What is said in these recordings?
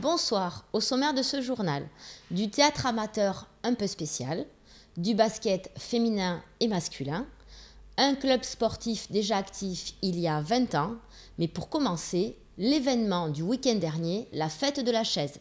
Bonsoir, au sommaire de ce journal, du théâtre amateur un peu spécial, du basket féminin et masculin, un club sportif déjà actif il y a 20 ans, mais pour commencer, l'événement du week-end dernier, la fête de la chaise.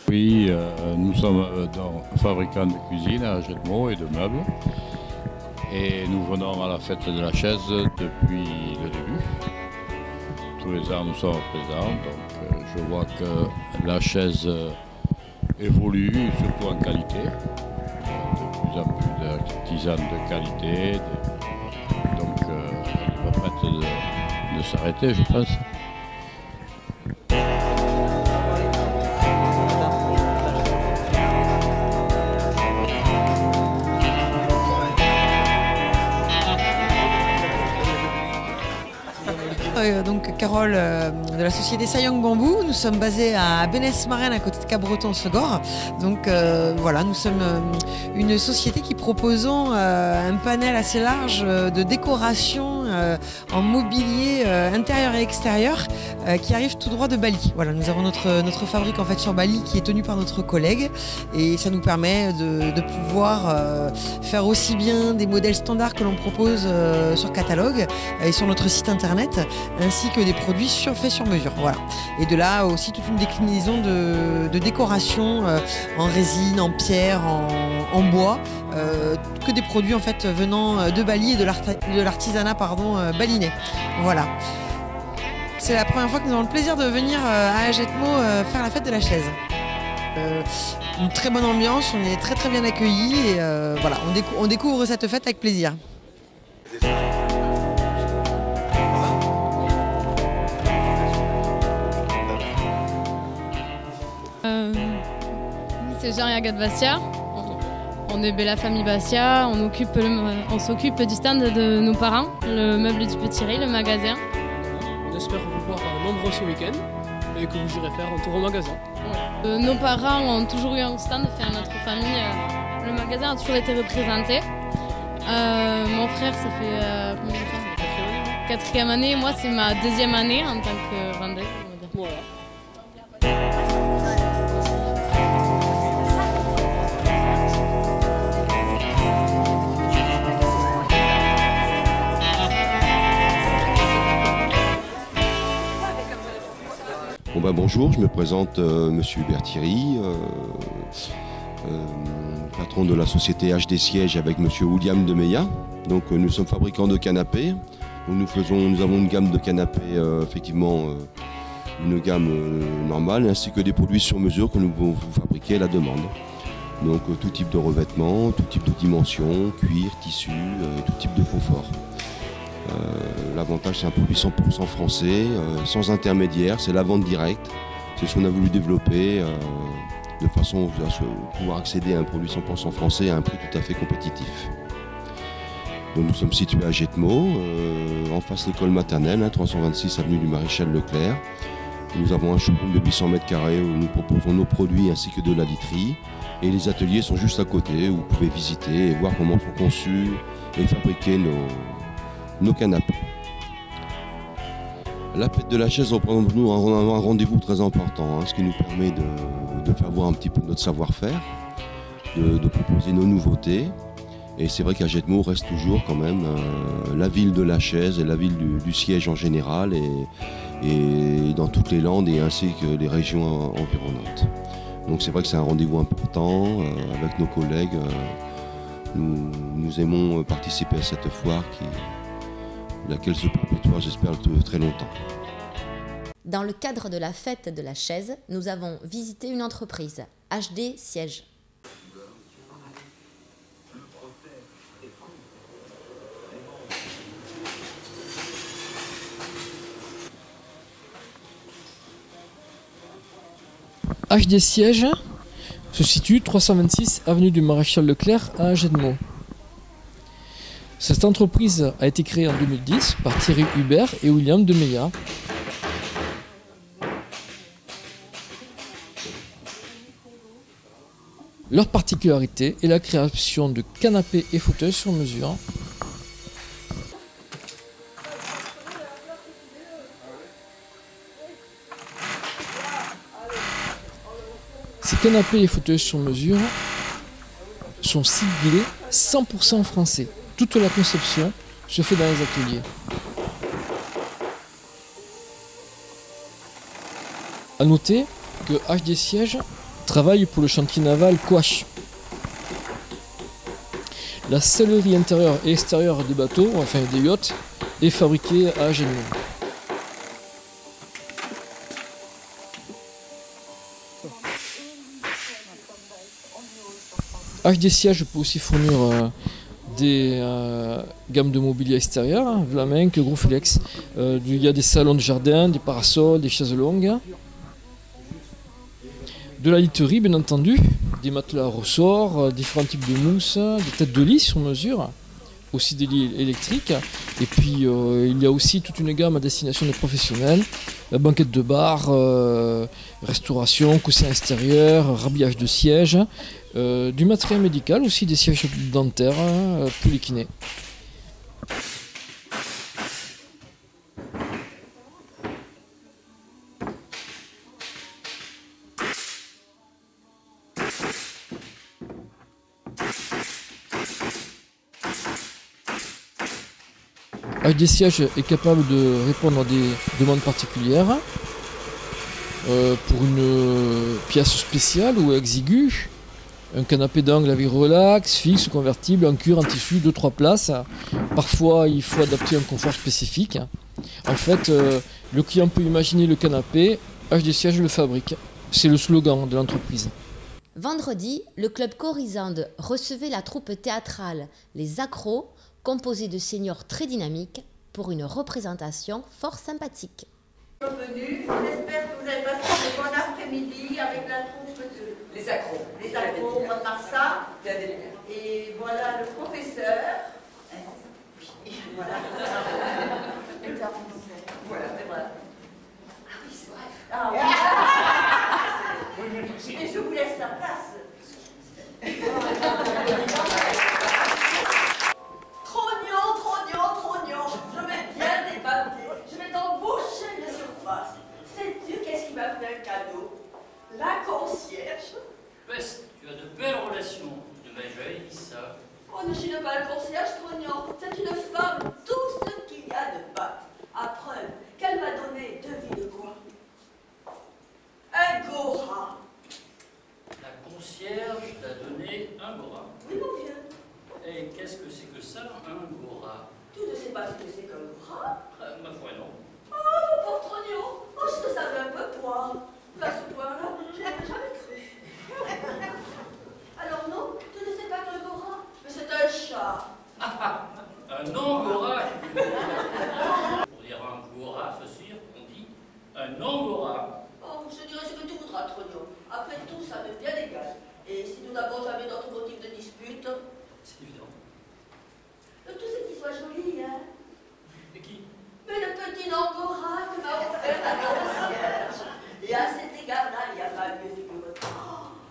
Oui, nous sommes fabricants de cuisine à Gelmont et de meubles. Et nous venons à la fête de la chaise depuis le début. Tous les ans nous sommes présents, donc je vois que la chaise évolue, surtout en qualité. De plus en plus d'artisans de qualité. Donc elle n'est pas prête de s'arrêter, je pense. Donc Carole de la société Sayang Bambou. Nous sommes basés à Bénesse-Marraine à côté de Cabreton-Segor. Donc voilà, nous sommes une société qui proposons un panel assez large de décoration en mobilier intérieur et extérieur qui arrive tout droit de Bali. Voilà, nous avons notre fabrique en fait sur Bali qui est tenue par notre collègue et ça nous permet de pouvoir faire aussi bien des modèles standards que l'on propose sur catalogue et sur notre site internet, ainsi que des produits faits sur mesure. Voilà. Et de là aussi toute une déclinaison de décoration en résine, en pierre, en bois, que des produits en fait venant de Bali et de l'artisanat balinais. Voilà. C'est la première fois que nous avons le plaisir de venir à Agetmo faire la fête de la chaise. Une très bonne ambiance, on est très très bien accueillis et voilà, on découvre cette fête avec plaisir. C'est Jean-Yagat Bastia. On est Bella Famille Bastia, on s'occupe du stand de nos parents, le meuble du Petit Riz, le magasin. On espère vous voir nombreux ce week-end et que vous irez faire un tour au magasin. Nos parents ont toujours eu un stand, notre famille, le magasin a toujours été représenté. Mon frère, ça fait combien de temps ? 4e année, moi c'est ma 2e année en tant que vendeuse. Voilà. Bonjour, je me présente Monsieur Hubert Thierry, patron de la société HD Siège avec Monsieur William de Meillat. Donc nous sommes fabricants de canapés. Nous avons une gamme de canapés, effectivement une gamme normale, ainsi que des produits sur mesure que nous pouvons fabriquer à la demande. Donc tout type de revêtement, tout type de dimension, cuir, tissu, tout type de confort. L'avantage, c'est un produit 100% français, sans intermédiaire, c'est la vente directe. C'est ce qu'on a voulu développer de façon à pouvoir accéder à un produit 100% français à un prix tout à fait compétitif. Donc, nous sommes situés à Jetmo, en face de l'école maternelle, 326 avenue du Maréchal Leclerc. Nous avons un showroom de 800 m² où nous proposons nos produits ainsi que de la literie. Et les ateliers sont juste à côté où vous pouvez visiter et voir comment sont conçus et fabriqués nos canapés. La fête de la chaise représente pour nous un rendez-vous très important, ce qui nous permet de faire voir un petit peu notre savoir-faire, de proposer nos nouveautés. Et c'est vrai qu'à Jetmo reste toujours quand même la ville de la chaise et la ville du siège en général et dans toutes les Landes et ainsi que les régions environnantes. Donc c'est vrai que c'est un rendez-vous important avec nos collègues. Nous aimons participer à cette foire laquelle se perpétuera, j'espère, très longtemps. Dans le cadre de la fête de la chaise, nous avons visité une entreprise, HD Siège. HD Siège se situe 326 avenue du Maréchal Leclerc à Jetmo. Cette entreprise a été créée en 2010 par Thierry Hubert et William de Meillat. Leur particularité est la création de canapés et fauteuils sur mesure. Ces canapés et fauteuils sur mesure sont ciblés 100% français. Toute la conception se fait dans les ateliers. A noter que HD Siège travaille pour le chantier naval Couache. La sellerie intérieure et extérieure des bateaux, enfin des yachts, est fabriquée à Jetmo. HD Siège peut aussi fournir des gammes de mobilier extérieur, Vlaminck, Groflex. Il y a des salons de jardin, des parasols, des chaises longues. De la literie, bien entendu, des matelas à ressort, différents types de mousses, des têtes de lit sur mesure, aussi des lits électriques. Et puis il y a aussi toute une gamme à destination des professionnels, banquette de bar, restauration, coussin extérieur, rhabillage de sièges, du matériel médical, aussi des sièges dentaires pour les kinés. HD Siège est capable de répondre à des demandes particulières pour une pièce spéciale ou exiguë, un canapé d'angle avec relax, fixe, convertible, en cuir, en tissu, 2-3 places. Parfois il faut adapter un confort spécifique. En fait, le client peut imaginer le canapé, HD Siège le fabrique. C'est le slogan de l'entreprise. Vendredi, le club Corisande recevait la troupe théâtrale Les Accros, composée de seniors très dynamiques, pour une représentation fort sympathique. Bienvenue, j'espère que vous avez passé un bon après-midi avec la troupe de Les accros. Les accros, on va de Marsa. Et voilà le professeur. Voilà. Voilà, c'est vrai. Ah oui, c'est vrai. Ah, oui. Et je vous laisse la place. Trognon. Je vais bien débattre. Je vais t'embaucher les surfaces. Sais-tu qu'est-ce qui m'a fait un cadeau? La concierge. Peste, tu as de belles relations. De ma jolie, ça. Oh, je suis pas la concierge, Trognon. C'est une femme, tout ce qu'il y a de bas. À preuve qu'elle m'a donné, devine quoi? Un gora. La concierge t'a donné un gora. Oui, mon vieux. Et qu'est-ce que c'est que ça, un gora? Tu ne sais pas ce que c'est qu'un gora? Ma foi, non. Oh, mon pauvre Trognon. Oh, je te savais un peu point. Mais à ce point-là, je n'avais jamais cru. Alors non, tu ne sais pas qu'un gora? Mais c'est un chat. Un angora. Pour dire angora, ceci, on dit un angora. Oh, je dirais ce que tu voudras, Trognon. Après tout, ça m'est bien égal. Et si nous n'avons jamais d'autres motifs de dispute... C'est évident. Tout ce qui soit joli, hein? Et qui? Mais le petit angora que m'a offert la concierge. Et à cet égard-là, il n'y a pas mieux figure.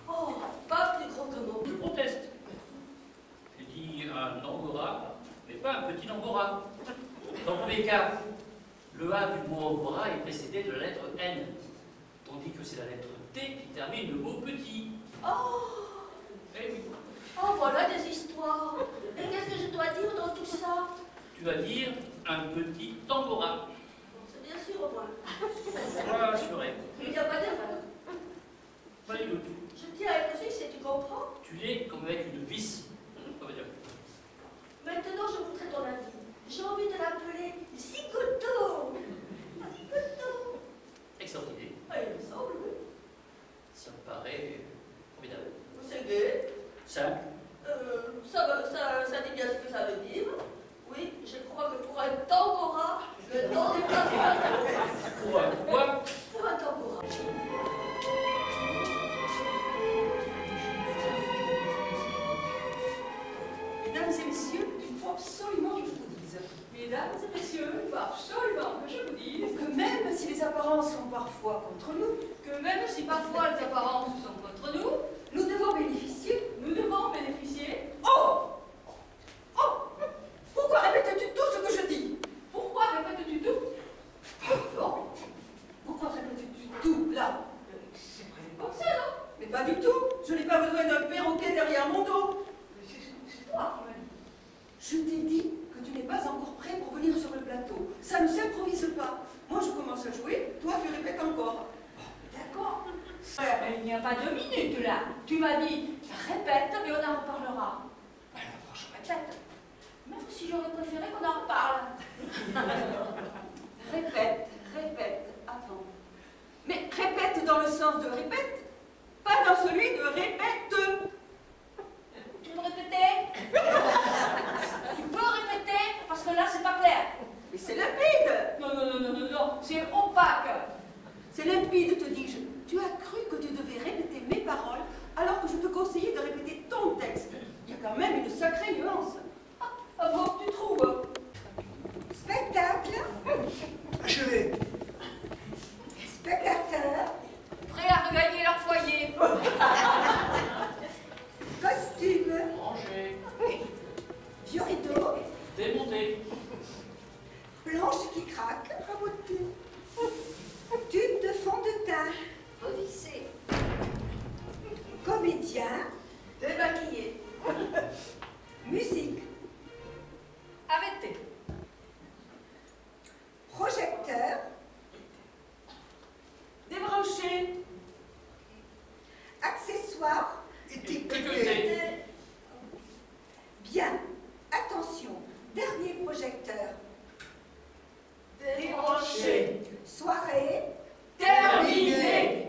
Oh, pas plus gros que moi. Je proteste. J'ai dit un angora, mais pas un petit angora. Dans tous les cas, le A du mot angora est précédé de la lettre N, tandis que c'est la lettre T qui termine le mot petit. Oh! Eh oui. Oh, voilà des histoires. Et qu'est-ce que je dois dire dans tout ça? Tu vas dire un petit angora. C'est bien sûr au moins. Sois assuré. Il n'y a pas d'erreur. Pas du tout. Je tiens à préciser, si tu comprends. Tu l'es comme avec une vis. Ça veut dire. Maintenant, je voudrais ton avis. J'ai envie de l'appeler Zigoto. Zigoto. Excellente idée. Ah, il me semble, oui. Ça me paraît formidable. C'est gai. Simple. Ça dit bien ce que ça veut dire. Oui, je crois que pour un tambora, le temps n'est pas bien. Pour un quoi? Pour un tambora. Mesdames et messieurs, il faut absolument que je vous dise. Mesdames et messieurs, il faut absolument que je vous dise que même si les apparences sont parfois contre nous, que même si parfois les apparences sont contre nous, nous devons bénéficier. Oh! Oh! Pourquoi répètes-tu tout ce que je dis? Pourquoi répètes-tu tout? Pardon? Pourquoi répètes-tu tout là? C'est prévu comme ça, non? Mais pas du tout. Je n'ai pas besoin d'un perroquet derrière mon dos. C'est toi qui m'as dit. Je t'ai dit que tu n'es pas encore prêt pour venir sur le plateau. Ça ne s'improvise pas. Moi, je commence à jouer, toi, tu répètes encore. D'accord. Mais il n'y a pas 2 minutes là. Tu m'as dit, répète, mais on en reparlera. Alors, je répète. Même si j'aurais préféré qu'on en reparle. Répète, attends. Mais répète dans le sens de répète, pas dans celui de répète. Tu peux répéter? Tu peux répéter? Parce que là, c'est pas clair. Mais c'est limpide. Non, c'est opaque. C'est limpide, te dis-je. Tu as cru que tu devais répéter mes paroles alors que je te conseillais de répéter ton texte. Il y a quand même une sacrée nuance. Ah bon, tu trouves? Spectacle. Achevé. Spectateur. Prêts à regagner leur foyer. Costume. Rangé. Vieux rideau. Démonté. Planche qui craque. Rabotée. Tube de fond de teint. Revissé. Comédien. Démaquillé. Musique. Arrêtez. Projecteur. Débranché. Accessoires. Étiqueté. Bien. Attention. Dernier projecteur. Débranché. Soirée. Terminé. Terminé.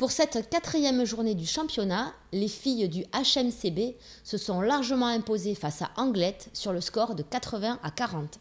Pour cette 4e journée du championnat, les filles du HMCB se sont largement imposées face à Anglet sur le score de 80 à 40.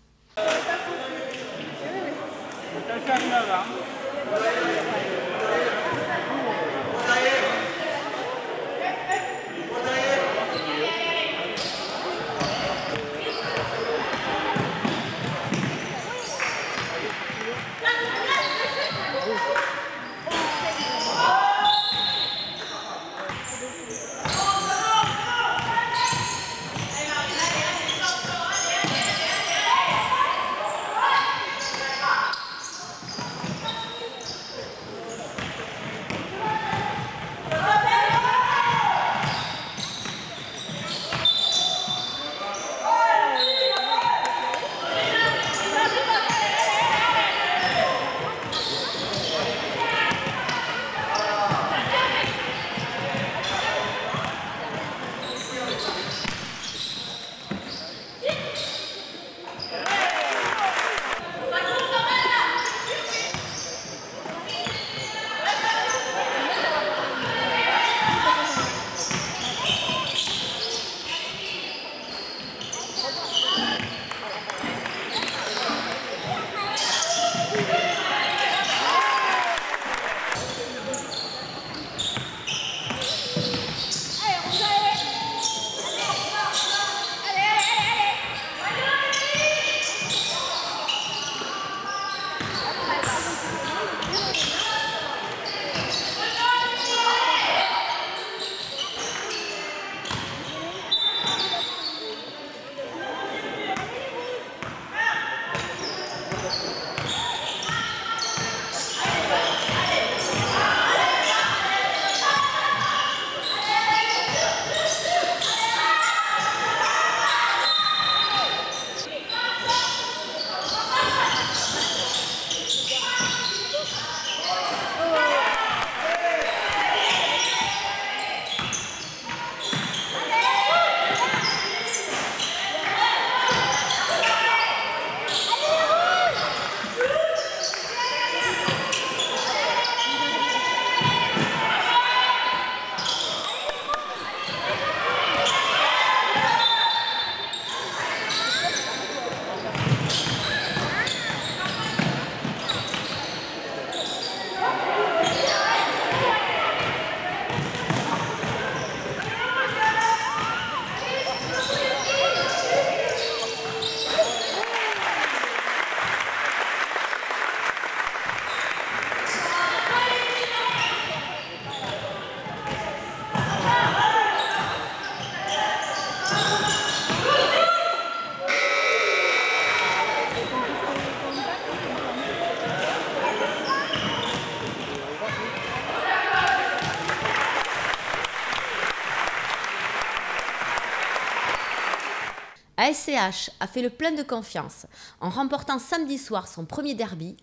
ASCH a fait le plein de confiance en remportant samedi soir son premier derby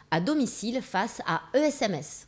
à domicile face à ESMS.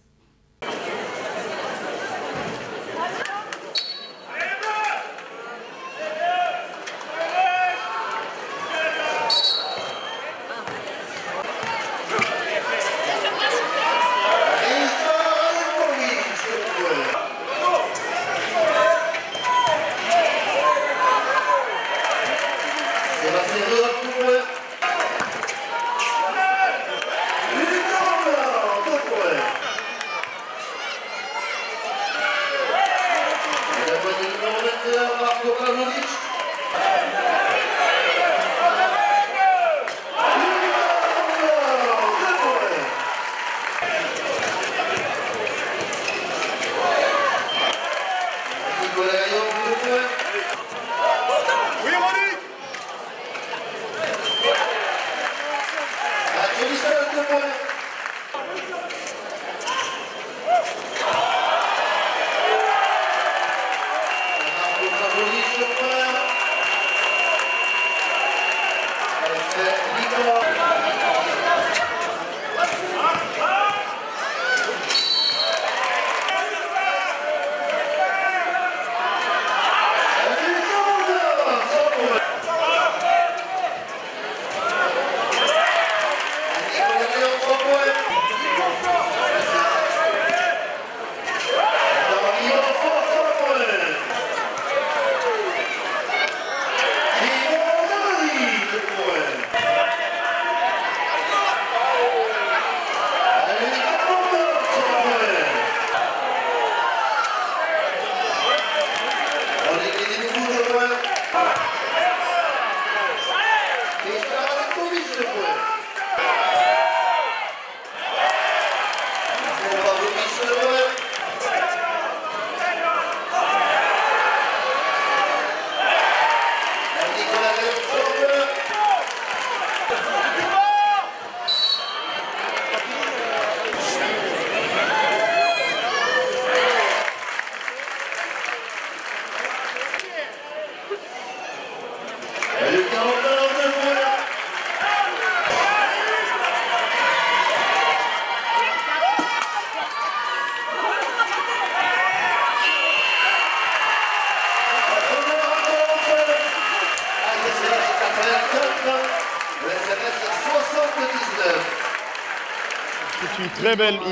C'est une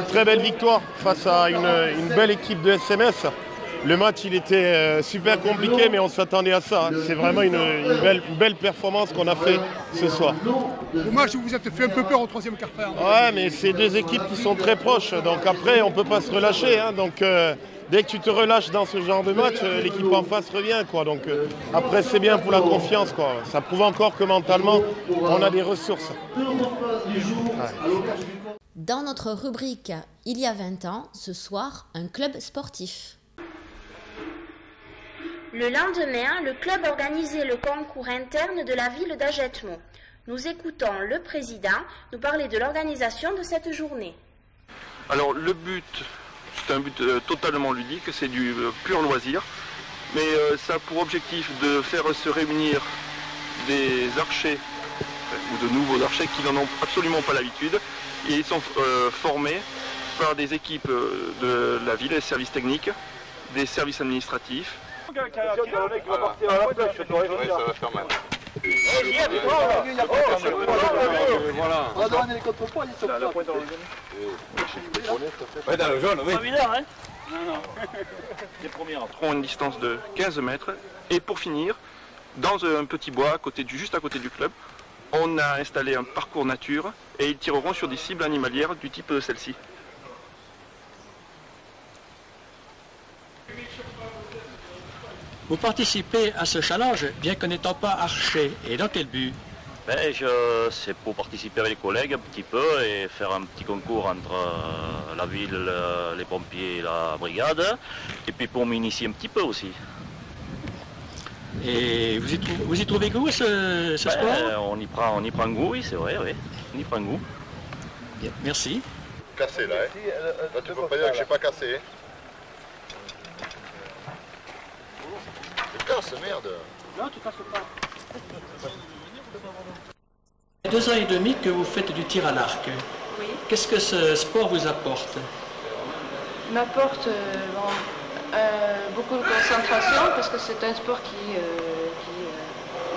très belle victoire face à une belle équipe de SMS. Le match, il était super compliqué, mais on s'attendait à ça. C'est vraiment une belle performance qu'on a fait ce soir. Dommage, vous vous êtes fait un peu peur au troisième quart-temps. Ouais, mais c'est deux équipes qui sont très proches. Donc après, on ne peut pas se relâcher. Hein. Donc dès que tu te relâches dans ce genre de match, l'équipe en face revient, quoi. Donc après, c'est bien pour la confiance, quoi. Ça prouve encore que mentalement, on a des ressources. Ouais. Dans notre rubrique « Il y a 20 ans », ce soir, un club sportif. Le lendemain, le club organisait le concours interne de la ville d'Agetmau. Nous écoutons le président nous parler de l'organisation de cette journée. Alors le but, c'est un but totalement ludique, c'est du pur loisir, mais ça a pour objectif de faire se réunir des archers, ou de nouveaux archers qui n'en ont absolument pas l'habitude, et ils sont formés par des équipes de la ville, des services techniques, des services administratifs. On a une distance de 15 mètres et pour finir, dans un petit bois juste à côté du club, on a installé un parcours nature et ils tireront sur des cibles animalières du type de celle-ci. Vous participez à ce challenge, bien que n'étant pas archer. Et dans quel but? C'est pour participer avec les collègues un petit peu et faire un petit concours entre la ville, les pompiers et la brigade. Et puis pour m'initier un petit peu aussi. Et vous y trouvez goût ce sport? On y prend goût, oui, c'est vrai, oui. On y prend goût. Bien, merci. Cassé là, hein. Là tu peux pas dire que j'ai pas cassé. Tu casses, merde. Non, tu casses pas. Il y a 2 ans et demi que vous faites du tir à l'arc. Oui. Qu'est-ce que ce sport vous apporte? M'apporte beaucoup de concentration parce que c'est un sport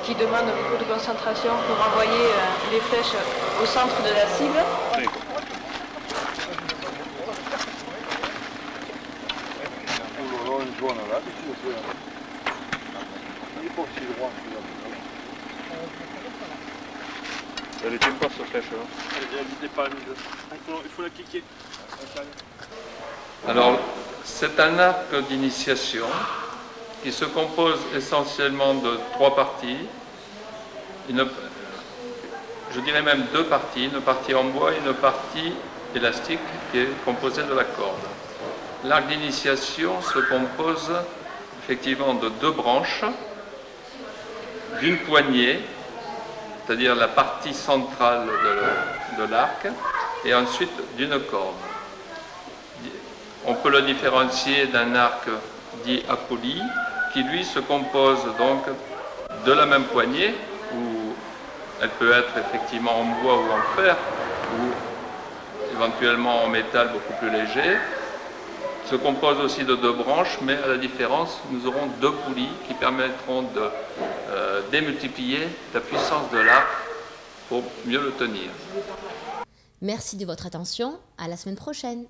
qui demande beaucoup de concentration pour envoyer les flèches au centre de la cible. Oui. Elle était pas cette flèche là. Elle n'était pas mise. Il faut la cliquer. Alors, c'est un arc d'initiation qui se compose essentiellement de 3 parties. Je dirais même 2 parties, une partie en bois et une partie élastique qui est composée de la corde. L'arc d'initiation se compose effectivement de 2 branches, d'une poignée, c'est-à-dire la partie centrale de l'arc, et ensuite d'une corde. On peut le différencier d'un arc dit à poulie, qui lui se compose donc de la même poignée, où elle peut être effectivement en bois ou en fer, ou éventuellement en métal beaucoup plus léger. Se compose aussi de 2 branches, mais à la différence, nous aurons 2 poulies qui permettront de démultiplier la puissance de l'arc pour mieux le tenir. Merci de votre attention, à la semaine prochaine.